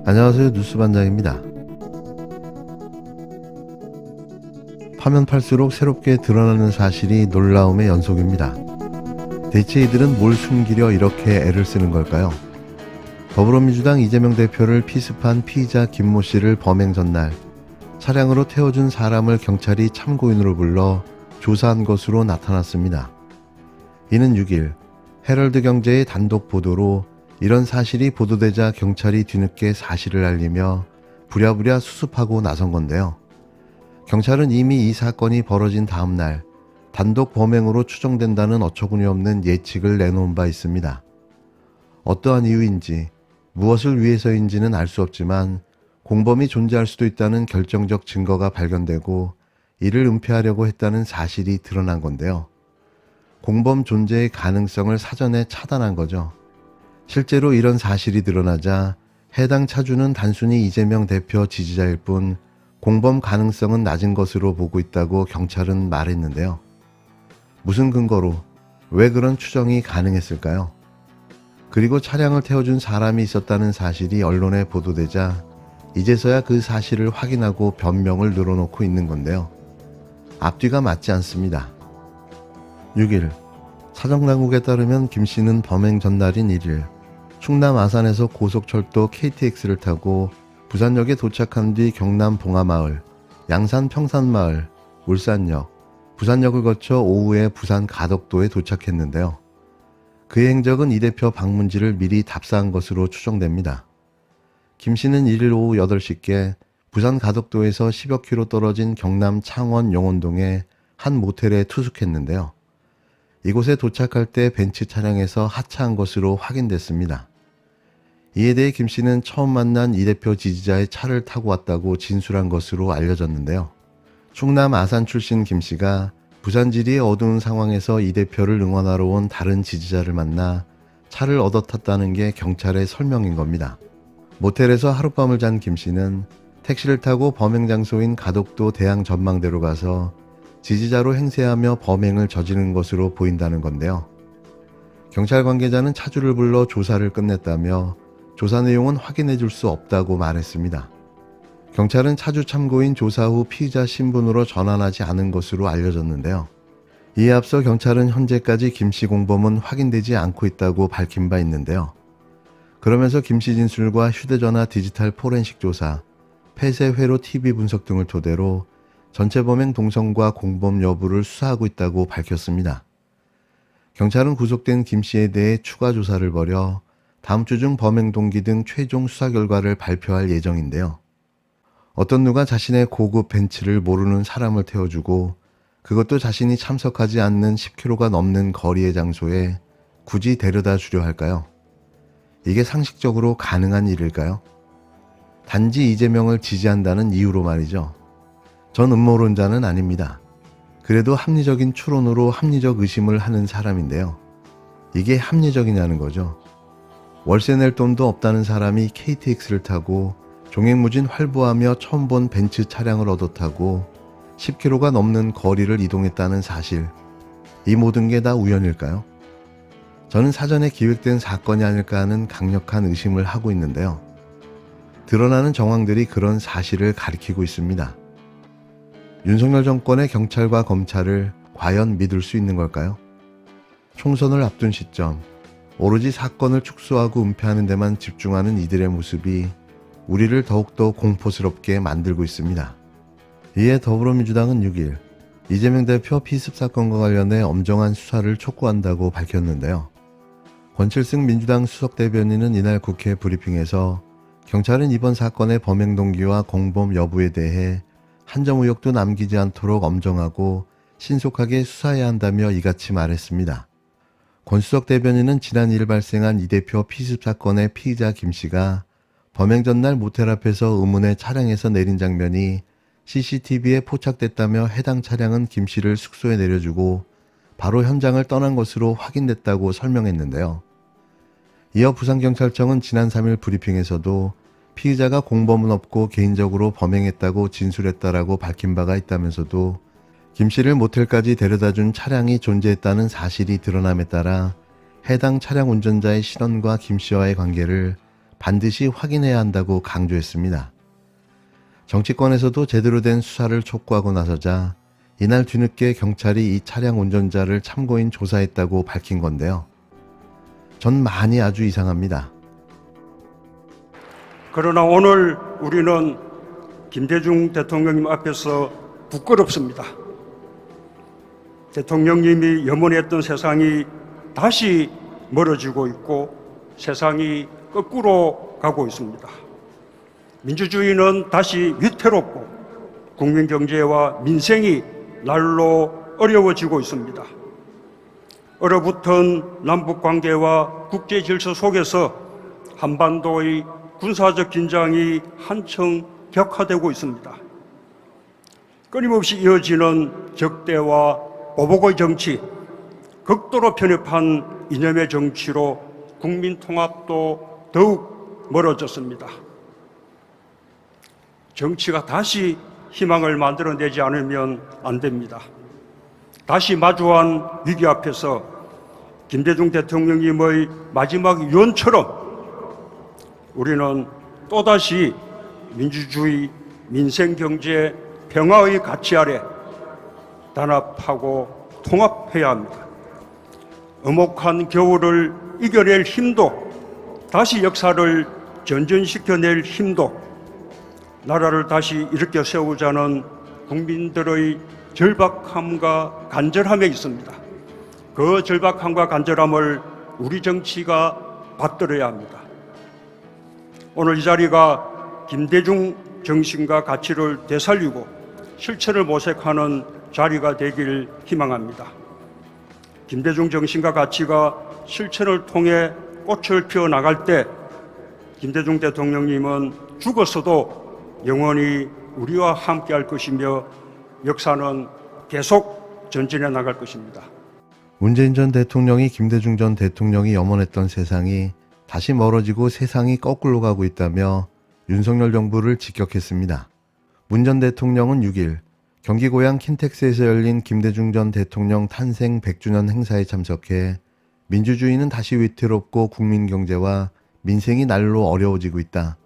안녕하세요, 뉴스반장입니다. 파면 팔수록 새롭게 드러나는 사실이 놀라움의 연속입니다. 대체 이들은 뭘 숨기려 이렇게 애를 쓰는 걸까요? 더불어민주당 이재명 대표를 피습한 피의자 김모 씨를 범행 전날 차량으로 태워준 사람을 경찰이 참고인으로 불러 조사한 것으로 나타났습니다. 이는 6일 헤럴드 경제의 단독 보도로 이런 사실이 보도되자 경찰이 뒤늦게 사실을 알리며 부랴부랴 수습하고 나선 건데요. 경찰은 이미 이 사건이 벌어진 다음 날 단독 범행으로 추정된다는 어처구니 없는 예측을 내놓은 바 있습니다. 어떠한 이유인지 무엇을 위해서인지는 알 수 없지만 공범이 존재할 수도 있다는 결정적 증거가 발견되고 이를 은폐하려고 했다는 사실이 드러난 건데요. 공범 존재의 가능성을 사전에 차단한 거죠. 실제로 이런 사실이 드러나자 해당 차주는 단순히 이재명 대표 지지자일 뿐 공범 가능성은 낮은 것으로 보고 있다고 경찰은 말했는데요. 무슨 근거로, 왜 그런 추정이 가능했을까요? 그리고 차량을 태워준 사람이 있었다는 사실이 언론에 보도되자 이제서야 그 사실을 확인하고 변명을 늘어놓고 있는 건데요. 앞뒤가 맞지 않습니다. 6일, 사정당국에 따르면 김 씨는 범행 전날인 1일 충남 아산에서 고속철도 KTX를 타고 부산역에 도착한 뒤 경남 봉하마을, 양산 평산마을, 울산역, 부산역을 거쳐 오후에 부산 가덕도에 도착했는데요. 그의 행적은 이 대표 방문지를 미리 답사한 것으로 추정됩니다. 김 씨는 1일 오후 8시께 부산 가덕도에서 10여 킬로 떨어진 경남 창원 용원동의 한 모텔에 투숙했는데요. 이곳에 도착할 때 벤츠 차량에서 하차한 것으로 확인됐습니다. 이에 대해 김 씨는 처음 만난 이 대표 지지자의 차를 타고 왔다고 진술한 것으로 알려졌는데요. 충남 아산 출신 김 씨가 부산 지리의 어두운 상황에서 이 대표를 응원하러 온 다른 지지자를 만나 차를 얻어 탔다는 게 경찰의 설명인 겁니다. 모텔에서 하룻밤을 잔 김 씨는 택시를 타고 범행 장소인 가덕도 대양 전망대로 가서 지지자로 행세하며 범행을 저지른 것으로 보인다는 건데요. 경찰 관계자는 차주를 불러 조사를 끝냈다며 조사 내용은 확인해 줄 수 없다고 말했습니다. 경찰은 차주 참고인 조사 후 피의자 신분으로 전환하지 않은 것으로 알려졌는데요. 이에 앞서 경찰은 현재까지 김 씨 공범은 확인되지 않고 있다고 밝힌 바 있는데요. 그러면서 김 씨 진술과 휴대전화 디지털 포렌식 조사, 폐쇄 회로 TV 분석 등을 토대로 전체 범행 동선과 공범 여부를 수사하고 있다고 밝혔습니다. 경찰은 구속된 김 씨에 대해 추가 조사를 벌여 다음 주 중 범행 동기 등 최종 수사 결과를 발표할 예정인데요. 어떤 누가 자신의 고급 벤츠를 모르는 사람을 태워주고 그것도 자신이 참석하지 않는 10km가 넘는 거리의 장소에 굳이 데려다 주려 할까요? 이게 상식적으로 가능한 일일까요? 단지 이재명을 지지한다는 이유로 말이죠. 전 음모론자는 아닙니다. 그래도 합리적인 추론으로 합리적 의심을 하는 사람인데요. 이게 합리적이냐는 거죠. 월세 낼 돈도 없다는 사람이 KTX를 타고 종횡무진 활보하며 처음 본 벤츠 차량을 얻어 타고 10km가 넘는 거리를 이동했다는 사실, 이 모든 게 다 우연일까요? 저는 사전에 기획된 사건이 아닐까 하는 강력한 의심을 하고 있는데요. 드러나는 정황들이 그런 사실을 가리키고 있습니다. 윤석열 정권의 경찰과 검찰을 과연 믿을 수 있는 걸까요? 총선을 앞둔 시점, 오로지 사건을 축소하고 은폐하는 데만 집중하는 이들의 모습이 우리를 더욱더 공포스럽게 만들고 있습니다. 이에 더불어민주당은 6일 이재명 대표 피습 사건과 관련해 엄정한 수사를 촉구한다고 밝혔는데요. 권칠승 민주당 수석대변인은 이날 국회 브리핑에서 경찰은 이번 사건의 범행 동기와 공범 여부에 대해 한 점 의혹도 남기지 않도록 엄정하고 신속하게 수사해야 한다며 이같이 말했습니다. 권 수석대변인은 지난 2일 발생한 이 대표 피습 사건의 피의자 김 씨가 범행 전날 모텔 앞에서 의문의 차량에서 내린 장면이 CCTV에 포착됐다며 해당 차량은 김 씨를 숙소에 내려주고 바로 현장을 떠난 것으로 확인됐다고 설명했는데요. 이어 부산경찰청은 지난 3일 브리핑에서도 피의자가 공범은 없고 개인적으로 범행했다고 진술했다라고 밝힌 바가 있다면서도 김 씨를 모텔까지 데려다준 차량이 존재했다는 사실이 드러남에 따라 해당 차량 운전자의 신원과 김 씨와의 관계를 반드시 확인해야 한다고 강조했습니다. 정치권에서도 제대로 된 수사를 촉구하고 나서자 이날 뒤늦게 경찰이 이 차량 운전자를 참고인 조사했다고 밝힌 건데요. 전 많이 아주 이상합니다. 그러나 오늘 우리는 김대중 대통령님 앞에서 부끄럽습니다. 대통령님이 염원했던 세상이 다시 멀어지고 있고 세상이 거꾸로 가고 있습니다. 민주주의는 다시 위태롭고 국민 경제와 민생이 날로 어려워지고 있습니다. 얼어붙은 남북 관계와 국제 질서 속에서 한반도의 군사적 긴장이 한층 격화되고 있습니다. 끊임없이 이어지는 적대와 보복의 정치, 극도로 편협한 이념의 정치로 국민 통합도 더욱 멀어졌습니다. 정치가 다시 희망을 만들어내지 않으면 안 됩니다. 다시 마주한 위기 앞에서 김대중 대통령님의 마지막 유언처럼 우리는 또다시 민주주의, 민생경제, 평화의 가치 아래 단합하고 통합해야 합니다. 엄혹한 겨울을 이겨낼 힘도, 다시 역사를 전전시켜낼 힘도, 나라를 다시 일으켜 세우자는 국민들의 절박함과 간절함에 있습니다. 그 절박함과 간절함을 우리 정치가 받들어야 합니다. 오늘 이 자리가 김대중 정신과 가치를 되살리고 실천을 모색하는 자리가 되길 희망합니다. 김대중 정신과 가치가 실천을 통해 꽃을 피워 나갈 때 김대중 대통령님은 죽었어도 영원히 우리와 함께 할 것이며 역사는 계속 전진해 나갈 것입니다. 문재인 전 대통령이 김대중 전 대통령이 염원했던 세상이 다시 멀어지고 세상이 거꾸로 가고 있다며 윤석열 정부를 직격했습니다. 문 전 대통령은 6일 경기 고향 킨텍스에서 열린 김대중 전 대통령 탄생 100주년 행사에 참석해 민주주의는 다시 위태롭고 국민 경제와 민생이 날로 어려워지고 있다.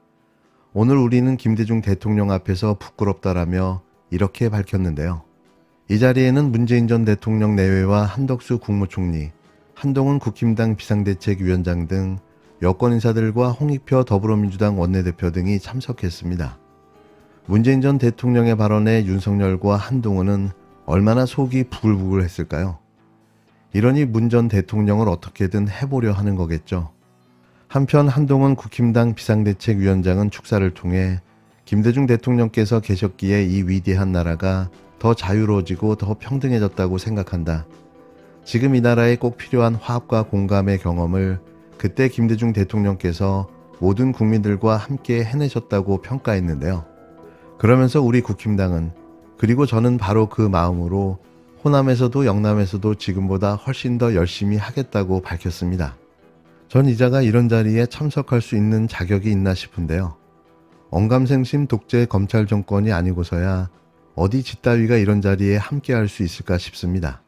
오늘 우리는 김대중 대통령 앞에서 부끄럽다라며 이렇게 밝혔는데요. 이 자리에는 문재인 전 대통령 내외와 한덕수 국무총리, 한동훈 국힘당 비상대책위원장 등 여권 인사들과 홍익표 더불어민주당 원내대표 등이 참석했습니다. 문재인 전 대통령의 발언에 윤석열과 한동훈은 얼마나 속이 부글부글했을까요? 이러니 문 전 대통령을 어떻게든 해보려 하는 거겠죠. 한편 한동훈 국힘당 비상대책위원장은 축사를 통해 김대중 대통령께서 계셨기에 이 위대한 나라가 더 자유로워지고 더 평등해졌다고 생각한다. 지금 이 나라에 꼭 필요한 화합과 공감의 경험을 그때 김대중 대통령께서 모든 국민들과 함께 해내셨다고 평가했는데요. 그러면서 우리 국힘당은, 그리고 저는 바로 그 마음으로 호남에서도 영남에서도 지금보다 훨씬 더 열심히 하겠다고 밝혔습니다. 전 이자가 이런 자리에 참석할 수 있는 자격이 있나 싶은데요. 언감생심 독재 검찰 정권이 아니고서야 어디 짓따위가 이런 자리에 함께할 수 있을까 싶습니다.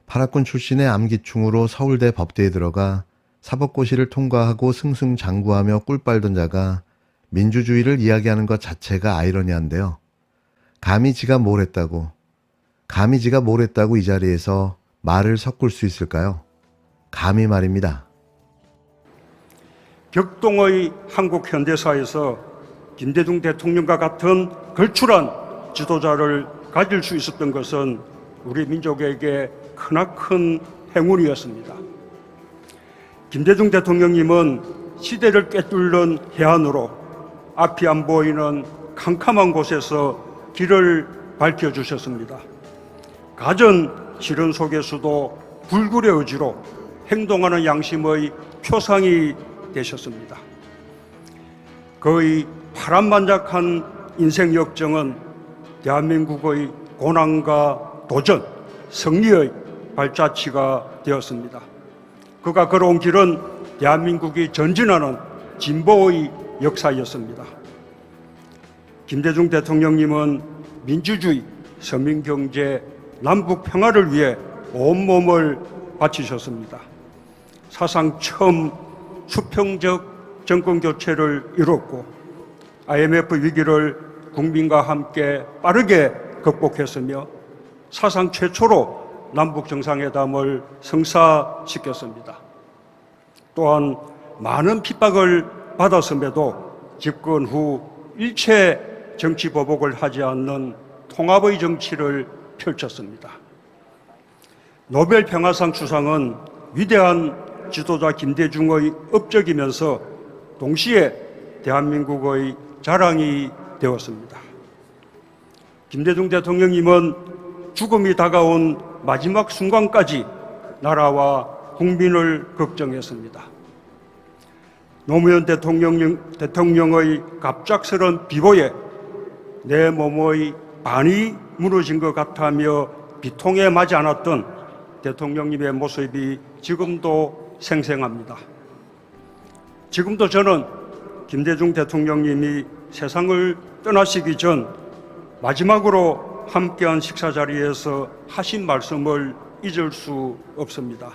파라군 출신의 암기충으로 서울대 법대에 들어가 사법고시를 통과하고 승승장구하며 꿀 빨던 자가 민주주의를 이야기하는 것 자체가 아이러니한데요. 감히 지가 뭘 했다고 이 자리에서 말을 섞을 수 있을까요? 감히 말입니다. 격동의 한국 현대사에서 김대중 대통령과 같은 걸출한 지도자를 가질 수 있었던 것은 우리 민족에게 크나큰 행운이었습니다. 김대중 대통령님은 시대를 꿰뚫는 해안으로 앞이 안 보이는 캄캄한 곳에서 길을 밝혀주셨습니다. 갖은 시련 속에서도 불굴의 의지로 행동하는 양심의 표상이 되셨습니다. 그의 파란만장한 인생 역정은 대한민국의 고난과 도전, 승리의 발자취가 되었습니다. 그가 걸어온 길은 대한민국이 전진하는 진보의 역사였습니다. 김대중 대통령님은 민주주의, 서민경제, 남북 평화를 위해 온몸을 바치셨습니다. 사상 처음 수평적 정권 교체를 이뤘고 IMF 위기를 국민과 함께 빠르게 극복했으며 사상 최초로 남북 정상회담을 성사시켰습니다. 또한 많은 핍박을 받았음에도 집권 후 일체 정치 보복을 하지 않는 통합의 정치를 펼쳤습니다. 노벨 평화상 수상은 위대한 지도자 김대중의 업적이면서 동시에 대한민국의 자랑이 되었습니다. 김대중 대통령님은 죽음이 다가온 마지막 순간까지 나라와 국민을 걱정했습니다. 노무현 대통령의 갑작스런 비보에 내 몸의 반이 무너진 것 같으며 비통에 맞지 않았던 대통령님의 모습이 지금도 생생합니다. 지금도 저는 김대중 대통령님이 세상을 떠나시기 전 마지막으로 함께한 식사 자리에서 하신 말씀을 잊을 수 없습니다.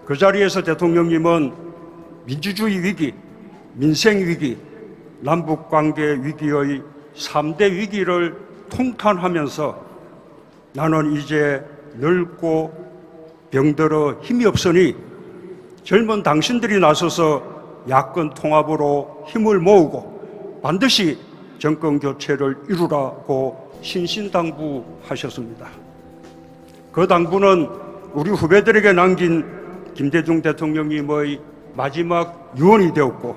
그 자리에서 대통령님은 민주주의 위기, 민생 위기, 남북 관계 위기의 3대 위기를 통탄하면서 나는 이제 늙고 병들어 힘이 없으니 젊은 당신들이 나서서 야권 통합으로 힘을 모으고 반드시 정권 교체를 이루라고 신신당부하셨습니다. 그 당부는 우리 후배들에게 남긴 김대중 대통령님의 마지막 유언이 되었고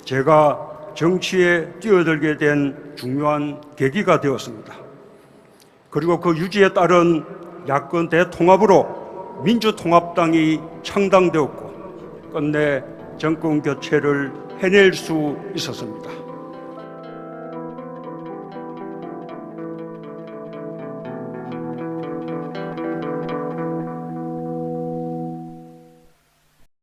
제가 정치에 뛰어들게 된 중요한 계기가 되었습니다. 그리고 그 유지에 따른 야권 대통합으로 민주통합당이 창당되었고 끝내 정권 교체를 해낼 수 있었습니다.